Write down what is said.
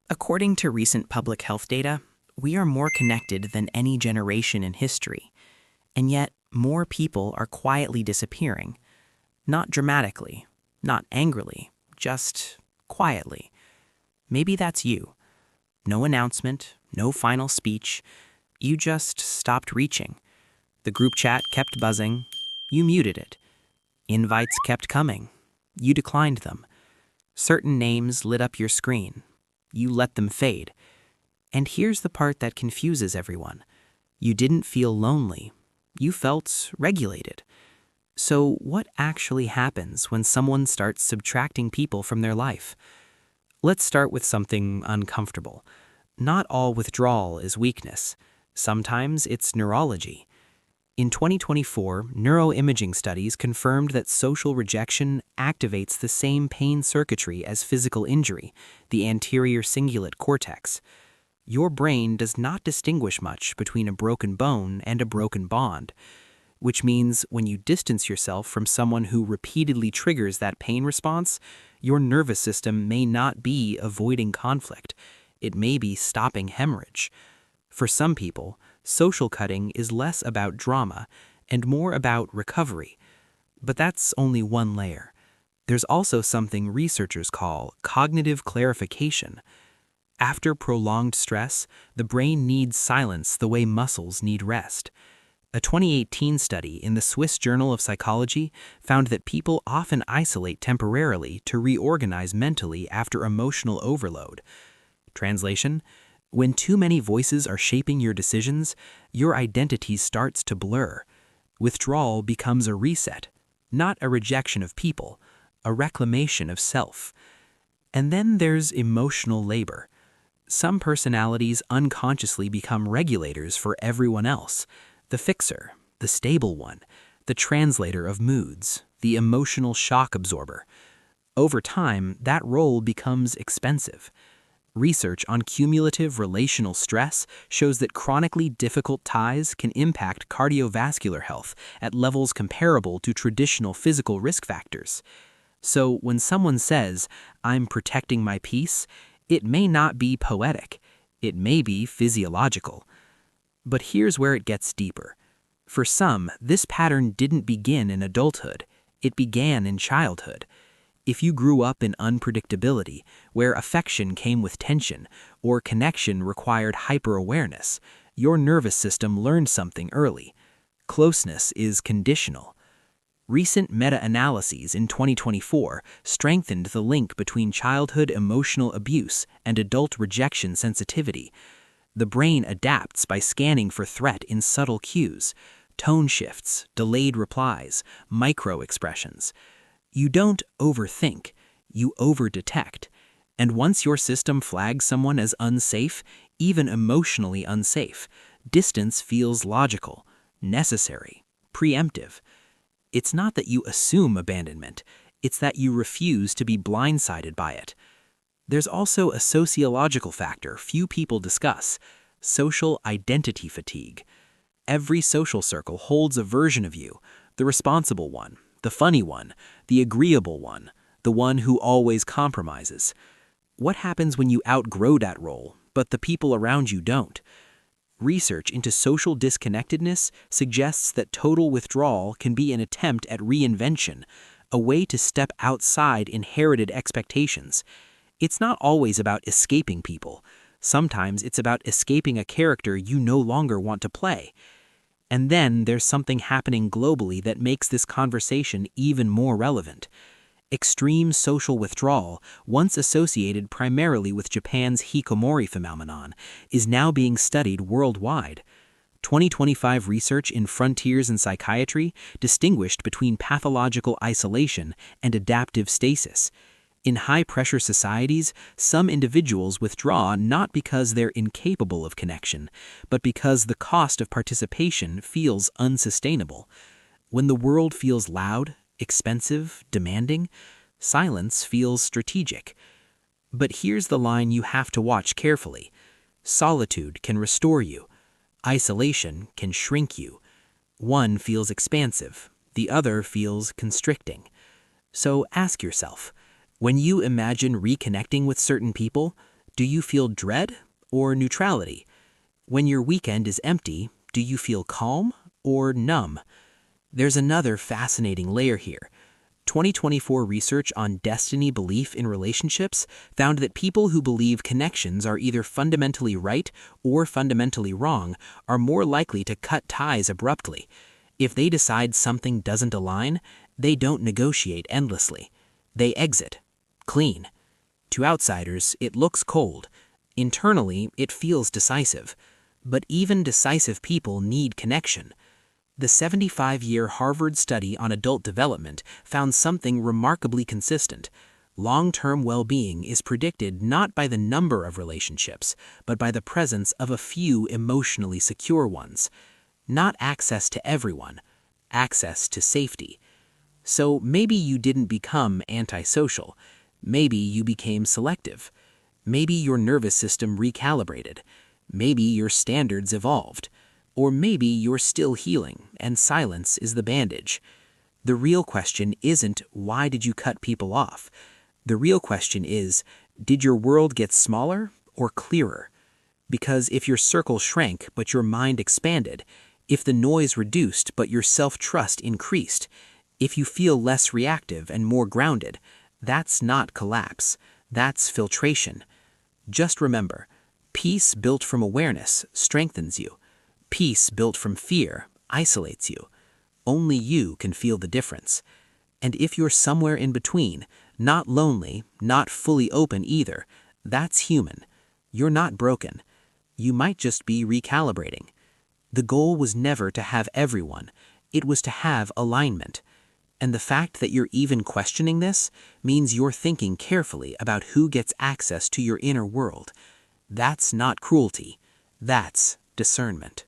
According to recent public health data, we are more connected than any generation in history, and yet more people are quietly disappearing. Not dramatically, not angrily, just quietly. Maybe that's you. No announcement, no final speech. You just stopped reaching. The group chat kept buzzing. You muted it. Invites kept coming. You declined them. Certain names lit up your screen. You let them fade. And here's the part that confuses everyone. You didn't feel lonely. You felt regulated. So what actually happens when someone starts subtracting people from their life? Let's start with something uncomfortable. Not all withdrawal is weakness. Sometimes it's neurology. In 2024, neuroimaging studies confirmed that social rejection activates the same pain circuitry as physical injury, the anterior cingulate cortex. Your brain does not distinguish much between a broken bone and a broken bond, which means when you distance yourself from someone who repeatedly triggers that pain response, your nervous system may not be avoiding conflict. It may be stopping hemorrhage. For some people, social cutting is less about drama and more about recovery. But that's only one layer. There's also something researchers call cognitive clarification. After prolonged stress, the brain needs silence the way muscles need rest. A 2018 study in the Swiss Journal of Psychology found that people often isolate temporarily to reorganize mentally after emotional overload. Translation: when too many voices are shaping your decisions, your identity starts to blur. Withdrawal becomes a reset, not a rejection of people, a reclamation of self. And then there's emotional labor. Some personalities unconsciously become regulators for everyone else. The fixer, the stable one, the translator of moods, the emotional shock absorber. Over time, that role becomes expensive. Research on cumulative relational stress shows that chronically difficult ties can impact cardiovascular health at levels comparable to traditional physical risk factors. So when someone says, "I'm protecting my peace," it may not be poetic. It may be physiological. But here's where it gets deeper. For some, this pattern didn't begin in adulthood. It began in childhood. If you grew up in unpredictability, where affection came with tension, or connection required hyper-awareness, your nervous system learned something early. Closeness is conditional. Recent meta-analyses in 2024 strengthened the link between childhood emotional abuse and adult rejection sensitivity. The brain adapts by scanning for threat in subtle cues, tone shifts, delayed replies, micro-expressions. You don't overthink, you over-detect. And once your system flags someone as unsafe, even emotionally unsafe, distance feels logical, necessary, preemptive. It's not that you assume abandonment, it's that you refuse to be blindsided by it. There's also a sociological factor few people discuss: social identity fatigue. Every social circle holds a version of you, the responsible one, the funny one, the agreeable one, the one who always compromises. What happens when you outgrow that role, but the people around you don't? Research into social disconnectedness suggests that total withdrawal can be an attempt at reinvention, a way to step outside inherited expectations. It's not always about escaping people. Sometimes it's about escaping a character you no longer want to play. And then there's something happening globally that makes this conversation even more relevant. Extreme social withdrawal, once associated primarily with Japan's hikikomori phenomenon, is now being studied worldwide. 2025 research in Frontiers in Psychiatry distinguished between pathological isolation and adaptive stasis. In high-pressure societies, some individuals withdraw not because they're incapable of connection, but because the cost of participation feels unsustainable. When the world feels loud, expensive, demanding, silence feels strategic. But here's the line you have to watch carefully. Solitude can restore you. Isolation can shrink you. One feels expansive, the other feels constricting. So ask yourself, when you imagine reconnecting with certain people, Do you feel dread or neutrality? When your weekend is empty, do you feel calm or numb? There's another fascinating layer here. 2024 research on destiny belief in relationships found that people who believe connections are either fundamentally right or fundamentally wrong are more likely to cut ties abruptly. If they decide something doesn't align, they don't negotiate endlessly. They exit. Clean. To outsiders, it looks cold. Internally, it feels decisive. But even decisive people need connection. The 75-year Harvard study on adult development found something remarkably consistent. Long-term well-being is predicted not by the number of relationships, but by the presence of a few emotionally secure ones. Not access to everyone, access to safety. So maybe you didn't become antisocial. Maybe you became selective. Maybe your nervous system recalibrated. Maybe your standards evolved. Or maybe you're still healing, and silence is the bandage. The real question isn't, why did you cut people off? The real question is, did your world get smaller or clearer? Because if your circle shrank but your mind expanded, if the noise reduced but your self-trust increased, if you feel less reactive and more grounded, that's not collapse, that's filtration. Just remember, peace built from awareness strengthens you. Peace built from fear isolates you. Only you can feel the difference. And if you're somewhere in between, not lonely, not fully open either, that's human. You're not broken. You might just be recalibrating. The goal was never to have everyone. It was to have alignment. And the fact that you're even questioning this means you're thinking carefully about who gets access to your inner world. That's not cruelty. That's discernment.